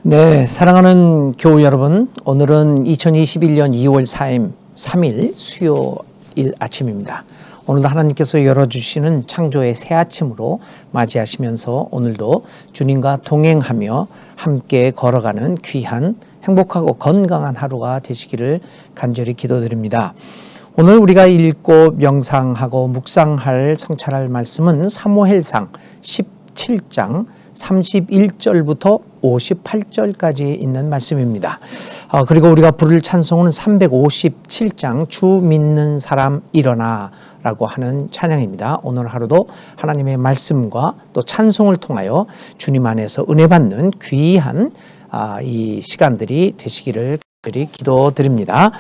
네, 사랑하는 교우 여러분, 오늘은 2021년 2월 3일 수요일 아침입니다. 오늘도 하나님께서 열어주시는 창조의 새 아침으로 맞이하시면서 오늘도 주님과 동행하며 함께 걸어가는 귀한 행복하고 건강한 하루가 되시기를 간절히 기도드립니다. 오늘 우리가 읽고 명상하고 묵상할 성찰할 말씀은 사무엘상 17장 31절부터 58절까지 있는 말씀입니다. 그리고 우리가 부를 찬송은 357장 주 믿는 사람 일어나 라고 하는 찬양입니다. 오늘 하루도 하나님의 말씀과 또 찬송을 통하여 주님 안에서 은혜 받는 귀한 이 시간들이 되시기를 기도드립니다.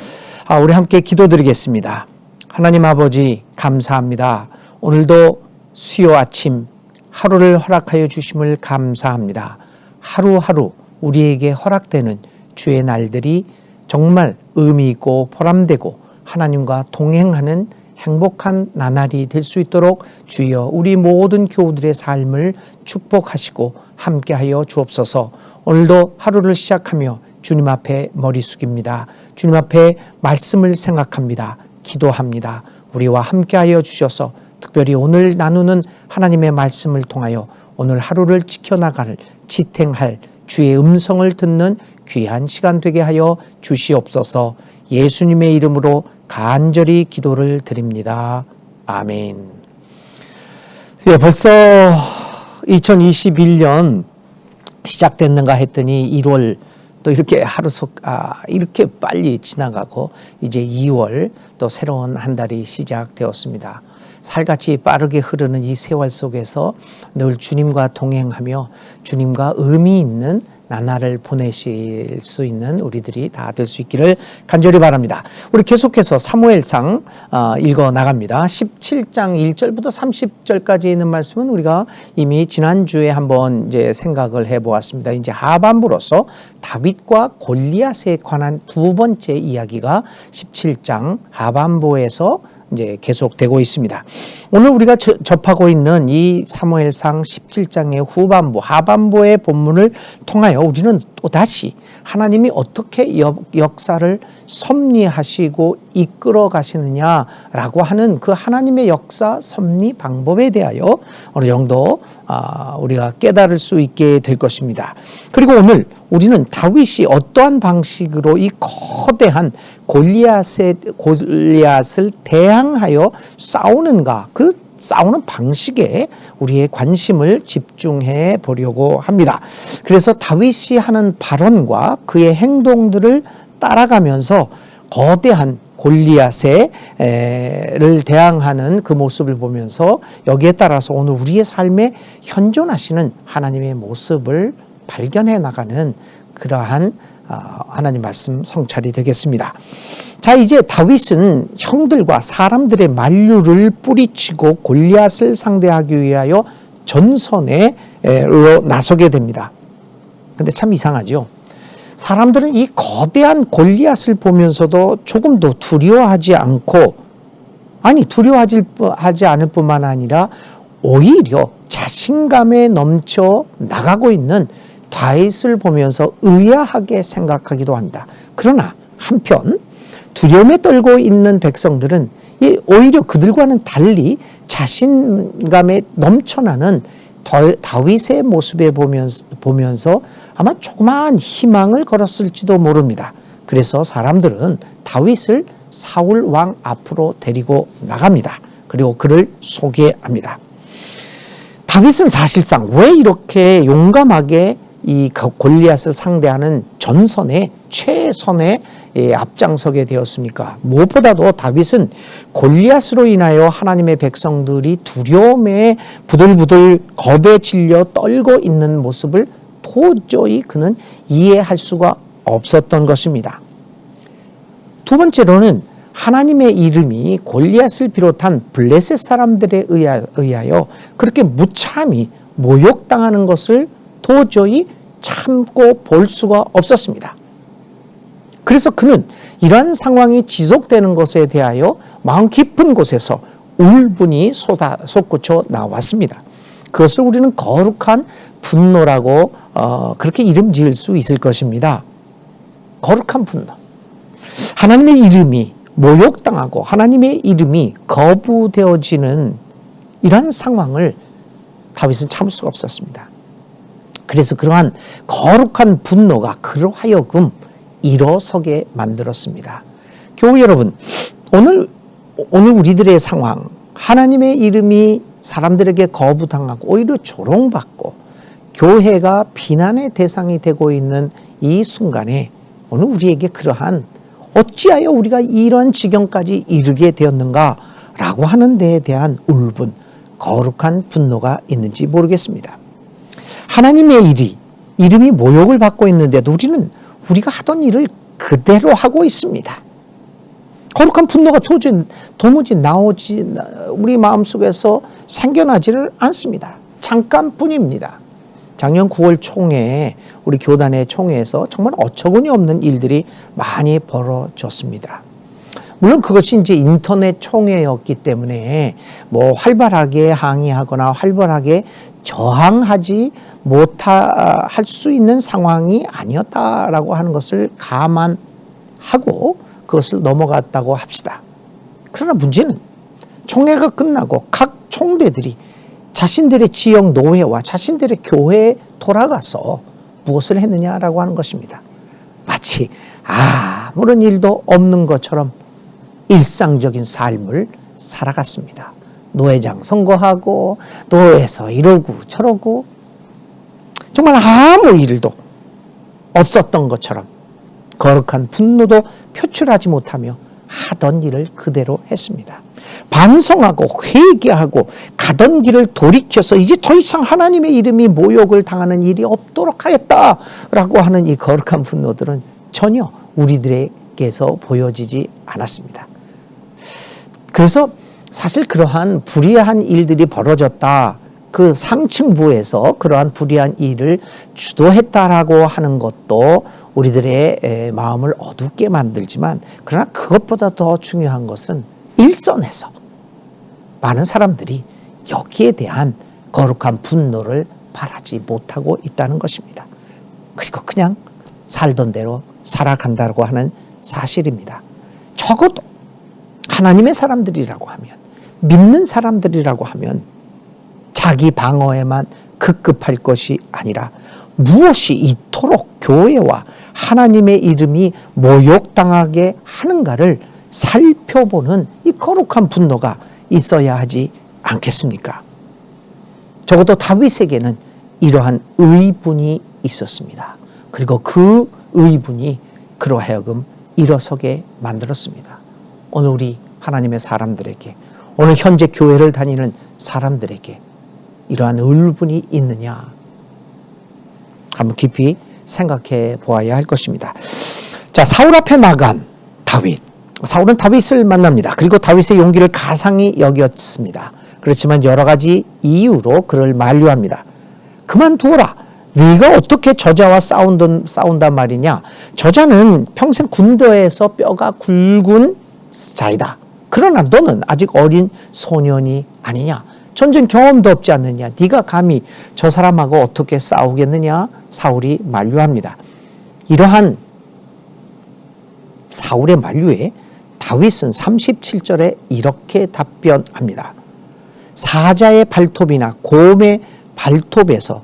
우리 함께 기도드리겠습니다. 하나님 아버지 감사합니다. 오늘도 수요 아침 하루를 허락하여 주심을 감사합니다. 하루하루 우리에게 허락되는 주의 날들이 정말 의미 있고 보람되고 하나님과 동행하는 행복한 나날이 될 수 있도록 주여 우리 모든 교우들의 삶을 축복하시고 함께하여 주옵소서. 오늘도 하루를 시작하며 주님 앞에 머리 숙입니다. 주님 앞에 말씀을 생각합니다. 기도합니다. 우리와 함께하여 주셔서 특별히 오늘 나누는 하나님의 말씀을 통하여 오늘 하루를 지켜나갈 지탱할 주의 음성을 듣는 귀한 시간 되게 하여 주시옵소서. 예수님의 이름으로 간절히 기도를 드립니다. 아멘. 네, 벌써 2021년 시작됐는가 했더니 1월 또 이렇게 이렇게 빨리 지나가고 이제 2월 또 새로운 한 달이 시작되었습니다. 살같이 빠르게 흐르는 이 세월 속에서 늘 주님과 동행하며 주님과 의미 있는 나날을 보내실 수 있는 우리들이 다 될 수 있기를 간절히 바랍니다. 우리 계속해서 사무엘상 읽어 나갑니다. 17장 1절부터 30절까지 있는 말씀은 우리가 이미 지난주에 한번 이제 생각을 해보았습니다. 이제 하반부로서 다윗과 골리앗에 관한 두 번째 이야기가 17장 하반부에서 이제 계속되고 있습니다. 오늘 우리가 접하고 있는 이 사무엘상 17장의 후반부, 하반부의 본문을 통하여 우리는 또다시 하나님이 어떻게 역사를 섭리하시고 이끌어 가시느냐라고 하는 그 하나님의 역사 섭리 방법에 대하여 어느 정도 우리가 깨달을 수 있게 될 것입니다. 그리고 오늘 우리는 다윗이 어떠한 방식으로 이 거대한 골리앗을 대항하여 싸우는가, 그 싸우는 방식에 우리의 관심을 집중해 보려고 합니다. 그래서 다윗이 하는 발언과 그의 행동들을 따라가면서 거대한 골리앗을 대항하는 그 모습을 보면서 여기에 따라서 오늘 우리의 삶에 현존하시는 하나님의 모습을 발견해 나가는 그러한 하나님 말씀 성찰이 되겠습니다. 자, 이제 다윗은 형들과 사람들의 만류를 뿌리치고 골리앗을 상대하기 위하여 전선으로 나서게 됩니다. 근데 참 이상하죠. 사람들은 이 거대한 골리앗을 보면서도 조금도 두려워하지 않을 뿐만 아니라 오히려 자신감에 넘쳐 나가고 있는 다윗을 보면서 의아하게 생각하기도 합니다. 그러나 한편 두려움에 떨고 있는 백성들은 오히려 그들과는 달리 자신감에 넘쳐나는 다윗의 모습에 보면서 아마 조그마한 희망을 걸었을지도 모릅니다. 그래서 사람들은 다윗을 사울 왕 앞으로 데리고 나갑니다. 그리고 그를 소개합니다. 다윗은 사실상 왜 이렇게 용감하게 이 골리앗을 상대하는 전선의 최선에 앞장서게 되었습니까? 무엇보다도 다윗은 골리앗으로 인하여 하나님의 백성들이 두려움에 부들부들 겁에 질려 떨고 있는 모습을 도저히 그는 이해할 수가 없었던 것입니다. 두 번째로는 하나님의 이름이 골리앗을 비롯한 블레셋 사람들에 의하여 그렇게 무참히 모욕당하는 것을 도저히 참고 볼 수가 없었습니다. 그래서 그는 이러한 상황이 지속되는 것에 대하여 마음 깊은 곳에서 울분이 솟구쳐 나왔습니다. 그것을 우리는 거룩한 분노라고 그렇게 이름 지을 수 있을 것입니다. 거룩한 분노. 하나님의 이름이 모욕당하고 하나님의 이름이 거부되어지는 이러한 상황을 다윗은 참을 수가 없었습니다. 그래서 그러한 거룩한 분노가 그로 하여금 일어서게 만들었습니다. 교우 여러분, 오늘 우리들의 상황, 하나님의 이름이 사람들에게 거부당하고 오히려 조롱받고 교회가 비난의 대상이 되고 있는 이 순간에 오늘 우리에게 그러한 어찌하여 우리가 이런 지경까지 이르게 되었는가라고 하는 데에 대한 울분, 거룩한 분노가 있는지 모르겠습니다. 하나님의 이름이 모욕을 받고 있는데도 우리가 하던 일을 그대로 하고 있습니다. 거룩한 분노가 도무지 우리 마음속에서 생겨나지를 않습니다. 잠깐뿐입니다. 작년 9월 총회에 우리 교단의 총회에서 정말 어처구니 없는 일들이 많이 벌어졌습니다. 물론 그것이 이제 인터넷 총회였기 때문에 뭐 활발하게 항의하거나 활발하게 저항하지 못할 수 있는 상황이 아니었다라고 하는 것을 감안하고 그것을 넘어갔다고 합시다. 그러나 문제는 총회가 끝나고 각 총대들이 자신들의 지역 노회와 자신들의 교회에 돌아가서 무엇을 했느냐라고 하는 것입니다. 마치 아무런 일도 없는 것처럼 일상적인 삶을 살아갔습니다. 노회장 선거하고 노회에서 이러고 저러고 정말 아무 일도 없었던 것처럼 거룩한 분노도 표출하지 못하며 하던 일을 그대로 했습니다. 반성하고 회개하고 가던 길을 돌이켜서 이제 더 이상 하나님의 이름이 모욕을 당하는 일이 없도록 하겠다라고 하는 이 거룩한 분노들은 전혀 우리들에게서 보여지지 않았습니다. 그래서 사실 그러한 불의한 일들이 벌어졌다. 그 상층부에서 그러한 불의한 일을 주도했다라고 하는 것도 우리들의 마음을 어둡게 만들지만 그러나 그것보다 더 중요한 것은 일선에서 많은 사람들이 여기에 대한 거룩한 분노를 바라지 못하고 있다는 것입니다. 그리고 그냥 살던 대로 살아간다고 하는 사실입니다. 적어도 하나님의 사람들이라고 하면, 믿는 사람들이라고 하면 자기 방어에만 급급할 것이 아니라 무엇이 이토록 교회와 하나님의 이름이 모욕당하게 하는가를 살펴보는 이 거룩한 분노가 있어야 하지 않겠습니까? 적어도 다윗에게는 이러한 의분이 있었습니다. 그리고 그 의분이 그로 하여금 일어서게 만들었습니다. 오늘 우리 하나님의 사람들에게, 오늘 현재 교회를 다니는 사람들에게 이러한 의분이 있느냐 한번 깊이 생각해 보아야 할 것입니다. 자, 사울 앞에 나간 다윗. 사울은 다윗을 만납니다. 그리고 다윗의 용기를 가상히 여겼습니다. 그렇지만 여러 가지 이유로 그를 만류합니다. 그만두어라. 네가 어떻게 저자와 싸운단 말이냐. 저자는 평생 군대에서 뼈가 굵은 자이다. 그러나 너는 아직 어린 소년이 아니냐. 전쟁 경험도 없지 않느냐. 네가 감히 저 사람하고 어떻게 싸우겠느냐. 사울이 만류합니다. 이러한 사울의 만류에 다윗은 37절에 이렇게 답변합니다. 사자의 발톱이나 곰의 발톱에서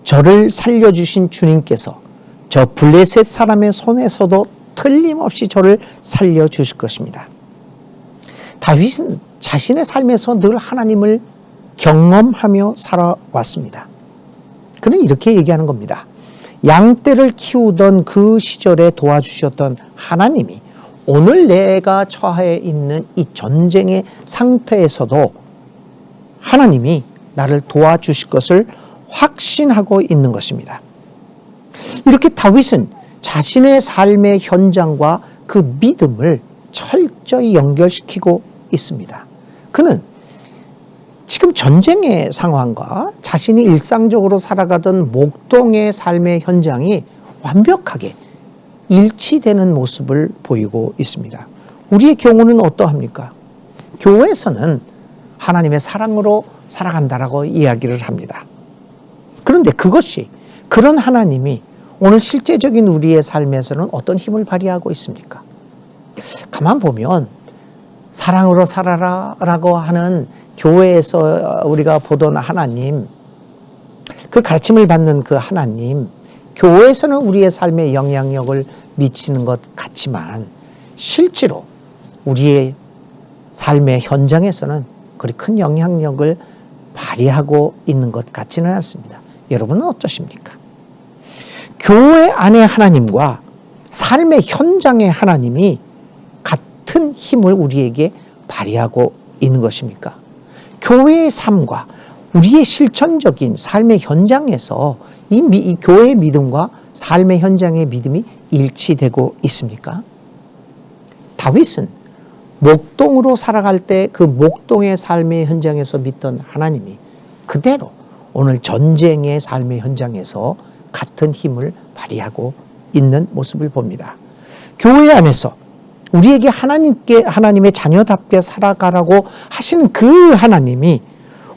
저를 살려주신 주님께서 저 블레셋 사람의 손에서도 틀림없이 저를 살려주실 것입니다. 다윗은 자신의 삶에서 늘 하나님을 경험하며 살아왔습니다. 그는 이렇게 얘기하는 겁니다. 양떼를 키우던 그 시절에 도와주셨던 하나님이 오늘 내가 처해 있는 이 전쟁의 상태에서도 하나님이 나를 도와주실 것을 확신하고 있는 것입니다. 이렇게 다윗은 자신의 삶의 현장과 그 믿음을 철저히 연결시키고 있습니다. 그는 지금 전쟁의 상황과 자신이 일상적으로 살아가던 목동의 삶의 현장이 완벽하게 일치되는 모습을 보이고 있습니다. 우리의 경우는 어떠합니까? 교회에서는 하나님의 사랑으로 살아간다라고 이야기를 합니다. 그런데 그것이, 그런 하나님이 오늘 실제적인 우리의 삶에서는 어떤 힘을 발휘하고 있습니까? 가만 보면 사랑으로 살아라 라고 하는 교회에서 우리가 보던 하나님, 그 가르침을 받는 그 하나님, 교회에서는 우리의 삶에 영향력을 미치는 것 같지만 실제로 우리의 삶의 현장에서는 그리 큰 영향력을 발휘하고 있는 것 같지는 않습니다. 여러분은 어떠십니까? 교회 안의 하나님과 삶의 현장의 하나님이 같은 힘을 우리에게 발휘하고 있는 것입니까? 교회의 삶과 우리의 실천적인 삶의 현장에서 이 교회의 믿음과 삶의 현장의 믿음이 일치되고 있습니까? 다윗은 목동으로 살아갈 때 그 목동의 삶의 현장에서 믿던 하나님이 그대로 오늘 전쟁의 삶의 현장에서 같은 힘을 발휘하고 있는 모습을 봅니다. 교회 안에서 우리에게 하나님의 자녀답게 살아가라고 하시는 그 하나님이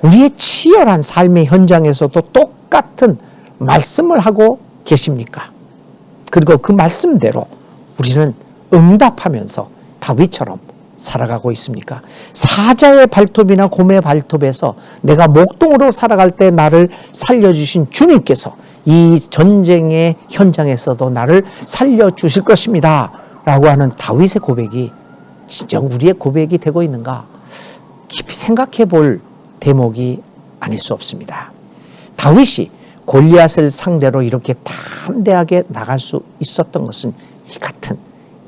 우리의 치열한 삶의 현장에서도 똑같은 말씀을 하고 계십니까? 그리고 그 말씀대로 우리는 응답하면서 다윗처럼 살아가고 있습니까? 사자의 발톱이나 곰의 발톱에서 내가 목동으로 살아갈 때 나를 살려주신 주님께서 이 전쟁의 현장에서도 나를 살려주실 것입니다 라고 하는 다윗의 고백이 진짜 우리의 고백이 되고 있는가 깊이 생각해 볼 대목이 아닐 수 없습니다. 다윗이 골리앗을 상대로 이렇게 담대하게 나갈 수 있었던 것은 이 같은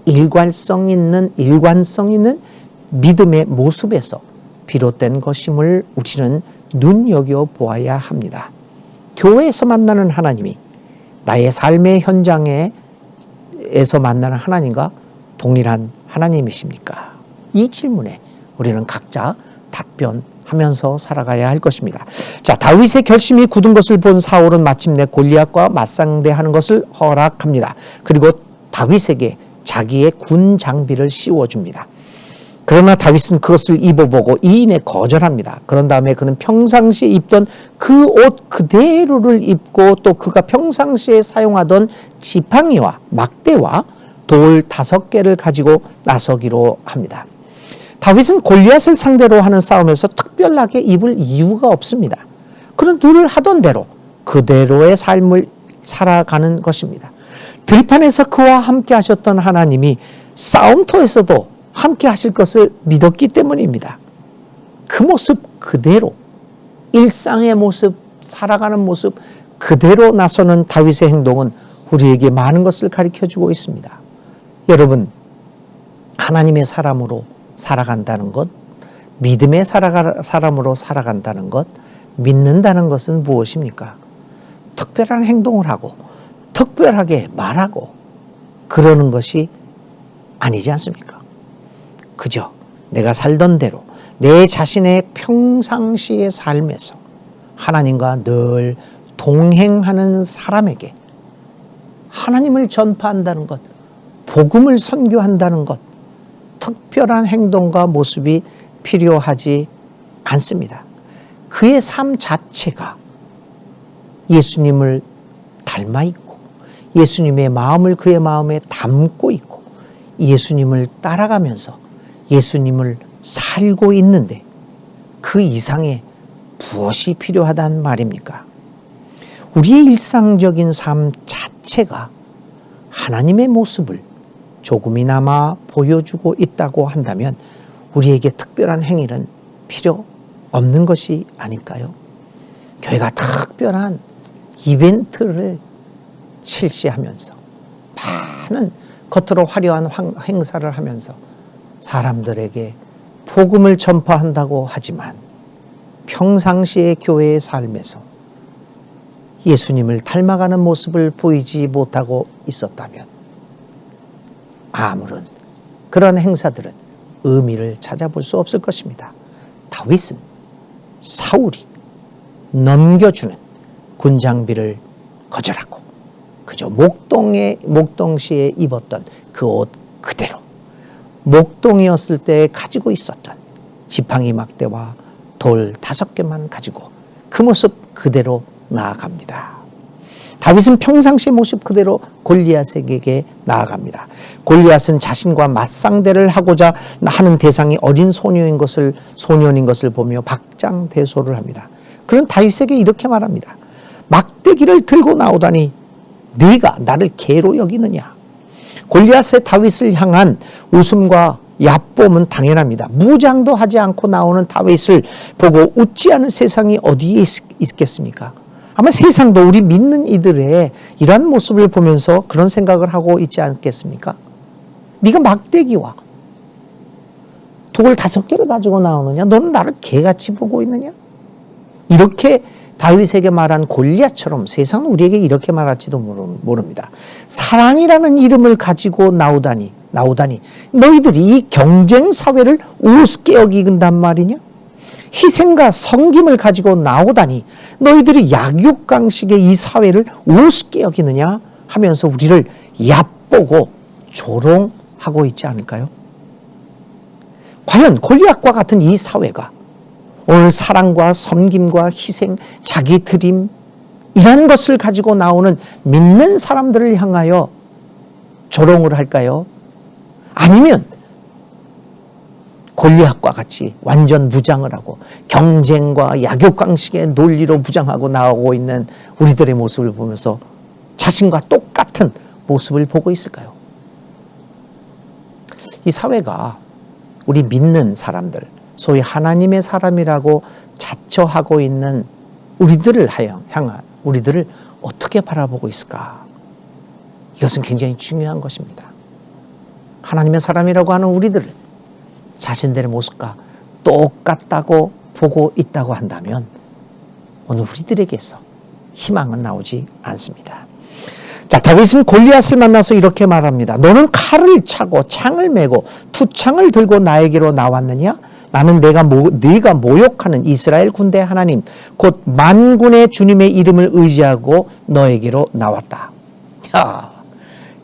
일관성 있는 믿음의 모습에서 비롯된 것임을 우리는 눈여겨보아야 합니다. 교회에서 만나는 하나님이 나의 삶의 현장에서 만나는 하나님과 동일한 하나님이십니까? 이 질문에 우리는 각자 답변하면서 살아가야 할 것입니다. 자, 다윗의 결심이 굳은 것을 본 사울은 마침내 골리앗과 맞상대하는 것을 허락합니다. 그리고 다윗에게 자기의 군 장비를 씌워줍니다. 그러나 다윗은 그것을 입어보고 이인에 거절합니다. 그런 다음에 그는 평상시에 입던 그 옷 그대로를 입고 또 그가 평상시에 사용하던 지팡이와 막대와 돌 5개를 가지고 나서기로 합니다. 다윗은 골리앗을 상대로 하는 싸움에서 특별하게 입을 이유가 없습니다. 그는 늘 하던 대로 그대로의 삶을 살아가는 것입니다. 들판에서 그와 함께 하셨던 하나님이 싸움터에서도 함께 하실 것을 믿었기 때문입니다. 그 모습 그대로, 일상의 모습, 살아가는 모습 그대로 나서는 다윗의 행동은 우리에게 많은 것을 가르쳐주고 있습니다. 여러분, 하나님의 사람으로 살아간다는 것, 믿음의 사람으로 살아간다는 것, 믿는다는 것은 무엇입니까? 특별한 행동을 하고 특별하게 말하고 그러는 것이 아니지 않습니까? 그저 내가 살던 대로 내 자신의 평상시의 삶에서 하나님과 늘 동행하는 사람에게 하나님을 전파한다는 것, 복음을 선교한다는 것, 특별한 행동과 모습이 필요하지 않습니다. 그의 삶 자체가 예수님을 닮아 있고 예수님의 마음을 그의 마음에 담고 있고 예수님을 따라가면서 예수님을 살고 있는데 그 이상의 무엇이 필요하단 말입니까? 우리의 일상적인 삶 자체가 하나님의 모습을 조금이나마 보여주고 있다고 한다면 우리에게 특별한 행위는 필요 없는 것이 아닐까요? 교회가 특별한 이벤트를 실시하면서 많은 겉으로 화려한 행사를 하면서 사람들에게 복음을 전파한다고 하지만 평상시의 교회의 삶에서 예수님을 닮아가는 모습을 보이지 못하고 있었다면 아무런 그런 행사들은 의미를 찾아볼 수 없을 것입니다. 다윗은 사울이 넘겨주는 군장비를 거절하고 그저 목동시에 입었던 그 옷 그대로 목동이었을 때 가지고 있었던 지팡이 막대와 돌 5개만 가지고 그 모습 그대로 나아갑니다. 다윗은 평상시 모습 그대로 골리앗에게 나아갑니다. 골리앗은 자신과 맞상대를 하고자 하는 대상이 어린 소년인 것을 보며 박장대소를 합니다. 그런 다윗에게 이렇게 말합니다. 막대기를 들고 나오다니 네가 나를 개로 여기느냐. 골리앗의 다윗을 향한 웃음과 얕봄은 당연합니다. 무장도 하지 않고 나오는 다윗을 보고 웃지 않은 세상이 어디에 있겠습니까? 아마 세상도 우리 믿는 이들의 이러한 모습을 보면서 그런 생각을 하고 있지 않겠습니까? 네가 막대기와 독을 5개를 가지고 나오느냐? 너는 나를 개같이 보고 있느냐? 이렇게 다윗에게 말한 골리앗처럼 세상은 우리에게 이렇게 말할지도 모릅니다. 사랑이라는 이름을 가지고 나오다니 너희들이 이 경쟁 사회를 우습게 여긴단 말이냐? 희생과 섬김을 가지고 나오다니 너희들이 약육강식의 이 사회를 우습게 여기느냐 하면서 우리를 얕보고 조롱하고 있지 않을까요? 과연 골리앗과 같은 이 사회가 오늘 사랑과 섬김과 희생, 자기 드림 이런 것을 가지고 나오는 믿는 사람들을 향하여 조롱을 할까요? 아니면 골리앗과 같이 완전 무장을 하고 경쟁과 약육강식의 논리로 무장하고 나오고 있는 우리들의 모습을 보면서 자신과 똑같은 모습을 보고 있을까요? 이 사회가 우리 믿는 사람들, 소위 하나님의 사람이라고 자처하고 있는 우리들을 향한 우리들을 어떻게 바라보고 있을까? 이것은 굉장히 중요한 것입니다. 하나님의 사람이라고 하는 우리들을 자신들의 모습과 똑같다고 보고 있다고 한다면 오늘 우리들에게서 희망은 나오지 않습니다. 자, 다윗은 골리앗을 만나서 이렇게 말합니다. 너는 칼을 차고 창을 메고 투창을 들고 나에게로 나왔느냐? 나는 네가 모욕하는 이스라엘 군대 하나님 곧 만군의 주님의 이름을 의지하고 너에게로 나왔다. 야,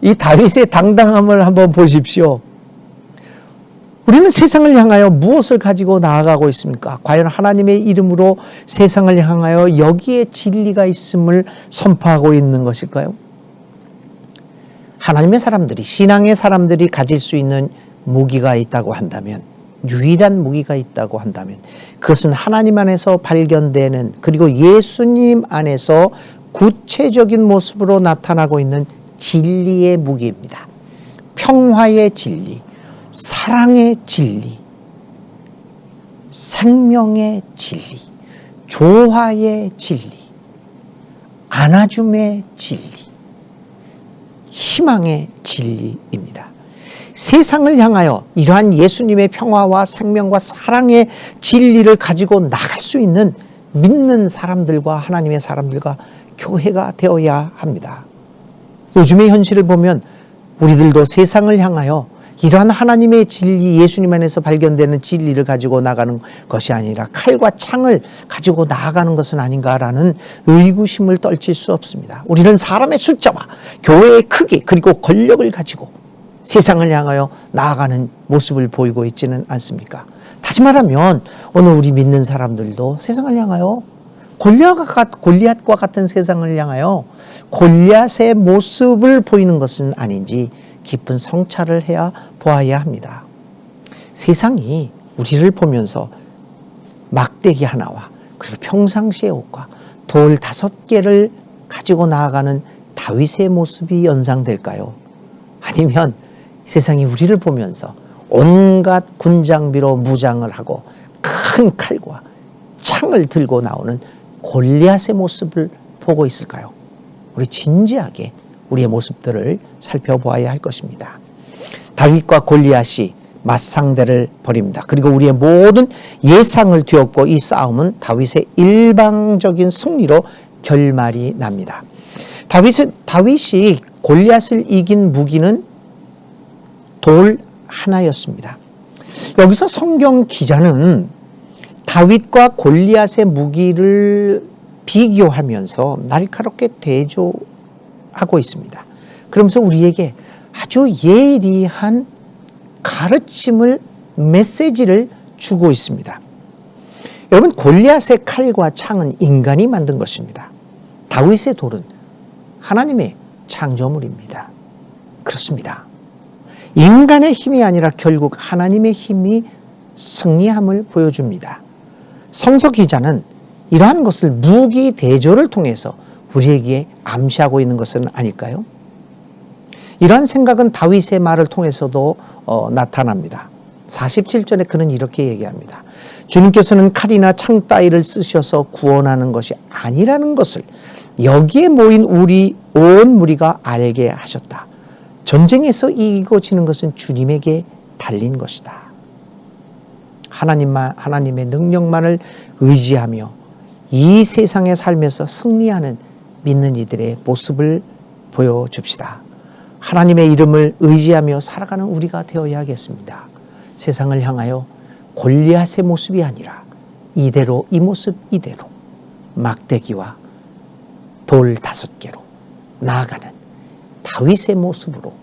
이 다윗의 당당함을 한번 보십시오. 우리는 세상을 향하여 무엇을 가지고 나아가고 있습니까? 과연 하나님의 이름으로 세상을 향하여 여기에 진리가 있음을 선포하고 있는 것일까요? 하나님의 사람들이, 신앙의 사람들이 가질 수 있는 무기가 있다고 한다면, 유일한 무기가 있다고 한다면 그것은 하나님 안에서 발견되는, 그리고 예수님 안에서 구체적인 모습으로 나타나고 있는 진리의 무기입니다. 평화의 진리, 사랑의 진리, 생명의 진리, 조화의 진리, 안아줌의 진리, 희망의 진리입니다. 세상을 향하여 이러한 예수님의 평화와 생명과 사랑의 진리를 가지고 나갈 수 있는 믿는 사람들과 하나님의 사람들과 교회가 되어야 합니다. 요즘의 현실을 보면 우리들도 세상을 향하여 이러한 하나님의 진리, 예수님 안에서 발견되는 진리를 가지고 나가는 것이 아니라 칼과 창을 가지고 나아가는 것은 아닌가라는 의구심을 떨칠 수 없습니다. 우리는 사람의 숫자와 교회의 크기 그리고 권력을 가지고 세상을 향하여 나아가는 모습을 보이고 있지는 않습니까? 다시 말하면 오늘 우리 믿는 사람들도 세상을 향하여 골리앗과 같은 세상을 향하여 골리앗의 모습을 보이는 것은 아닌지 깊은 성찰을 보아야 합니다. 세상이 우리를 보면서 막대기 하나와 그리고 평상시의 옷과 돌 5개를 가지고 나아가는 다윗의 모습이 연상될까요? 아니면 세상이 우리를 보면서 온갖 군장비로 무장을 하고 큰 칼과 창을 들고 나오는 골리앗의 모습을 보고 있을까요? 우리 진지하게 우리의 모습들을 살펴보아야 할 것입니다. 다윗과 골리앗이 맞상대를 벌입니다. 그리고 우리의 모든 예상을 뒤엎고 이 싸움은 다윗의 일방적인 승리로 결말이 납니다. 다윗이 골리앗을 이긴 무기는 돌 하나였습니다. 여기서 성경 기자는 다윗과 골리앗의 무기를 비교하면서 날카롭게 대조하고 있습니다. 그러면서 우리에게 아주 예리한 가르침을, 메시지를 주고 있습니다. 여러분, 골리앗의 칼과 창은 인간이 만든 것입니다. 다윗의 돌은 하나님의 창조물입니다. 그렇습니다. 인간의 힘이 아니라 결국 하나님의 힘이 승리함을 보여줍니다. 성서 기자는 이러한 것을 무기 대조를 통해서 우리에게 암시하고 있는 것은 아닐까요? 이러한 생각은 다윗의 말을 통해서도 나타납니다. 47절에 그는 이렇게 얘기합니다. 주님께서는 칼이나 창 따위를 쓰셔서 구원하는 것이 아니라는 것을 여기에 모인 우리 온 무리가 알게 하셨다. 전쟁에서 이기고 지는 것은 주님에게 달린 것이다. 하나님의 능력만을 의지하며 이 세상의 삶에서 승리하는 믿는 이들의 모습을 보여줍시다. 하나님의 이름을 의지하며 살아가는 우리가 되어야겠습니다. 세상을 향하여 골리앗의 모습이 아니라 이대로, 이 모습 이대로 막대기와 돌 5개로 나아가는 다윗의 모습으로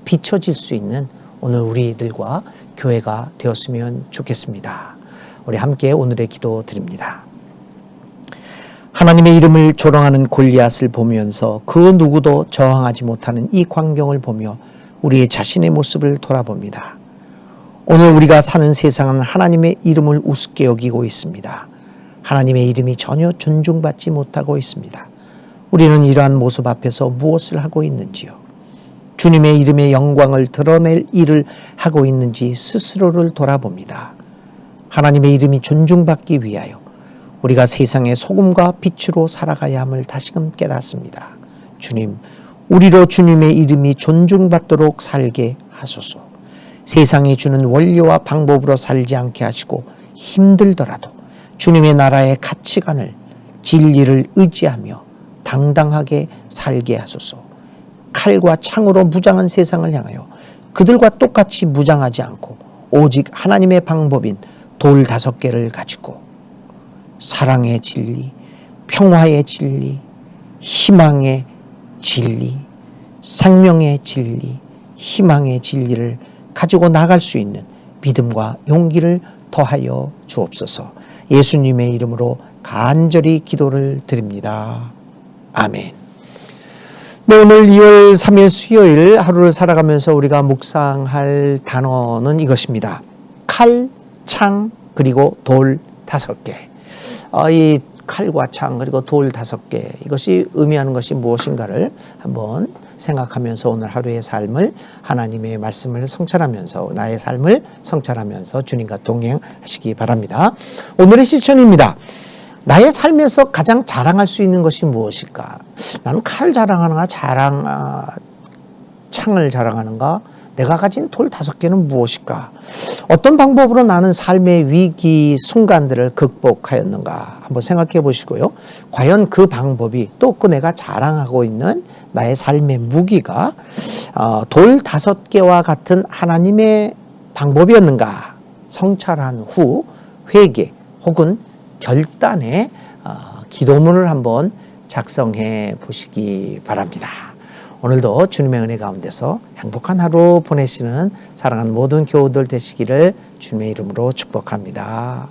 비춰질 수 있는 오늘 우리들과 교회가 되었으면 좋겠습니다. 우리 함께 오늘의 기도 드립니다. 하나님의 이름을 조롱하는 골리앗을 보면서 그 누구도 저항하지 못하는 이 광경을 보며 우리의 자신의 모습을 돌아봅니다. 오늘 우리가 사는 세상은 하나님의 이름을 우습게 여기고 있습니다. 하나님의 이름이 전혀 존중받지 못하고 있습니다. 우리는 이러한 모습 앞에서 무엇을 하고 있는지요? 주님의 이름의 영광을 드러낼 일을 하고 있는지 스스로를 돌아봅니다. 하나님의 이름이 존중받기 위하여 우리가 세상의 소금과 빛으로 살아가야 함을 다시금 깨닫습니다. 주님, 우리로 주님의 이름이 존중받도록 살게 하소서. 세상이 주는 원리와 방법으로 살지 않게 하시고 힘들더라도 주님의 나라의 가치관을, 진리를 의지하며 당당하게 살게 하소서. 칼과 창으로 무장한 세상을 향하여 그들과 똑같이 무장하지 않고 오직 하나님의 방법인 돌 5개를 가지고 사랑의 진리, 평화의 진리, 희망의 진리, 생명의 진리, 희망의 진리를 가지고 나갈 수 있는 믿음과 용기를 더하여 주옵소서. 예수님의 이름으로 간절히 기도를 드립니다. 아멘. 네, 오늘 2월 3일 수요일 하루를 살아가면서 우리가 묵상할 단어는 이것입니다. 칼, 창, 그리고 돌 5개. 이 칼과 창 그리고 돌 5개, 이것이 의미하는 것이 무엇인가를 한번 생각하면서 오늘 하루의 삶을, 하나님의 말씀을 성찰하면서 나의 삶을 성찰하면서 주님과 동행하시기 바랍니다. 오늘의 실천입니다. 나의 삶에서 가장 자랑할 수 있는 것이 무엇일까? 나는 칼을 자랑하는가, 창을 자랑하는가? 내가 가진 돌 5개는 무엇일까? 어떤 방법으로 나는 삶의 위기 순간들을 극복하였는가? 한번 생각해 보시고요. 과연 그 방법이, 또 그 내가 자랑하고 있는 나의 삶의 무기가 돌 5개와 같은 하나님의 방법이었는가? 성찰한 후 회개 혹은 결단의 기도문을 한번 작성해 보시기 바랍니다. 오늘도 주님의 은혜 가운데서 행복한 하루 보내시는 사랑하는 모든 교우들 되시기를 주님의 이름으로 축복합니다.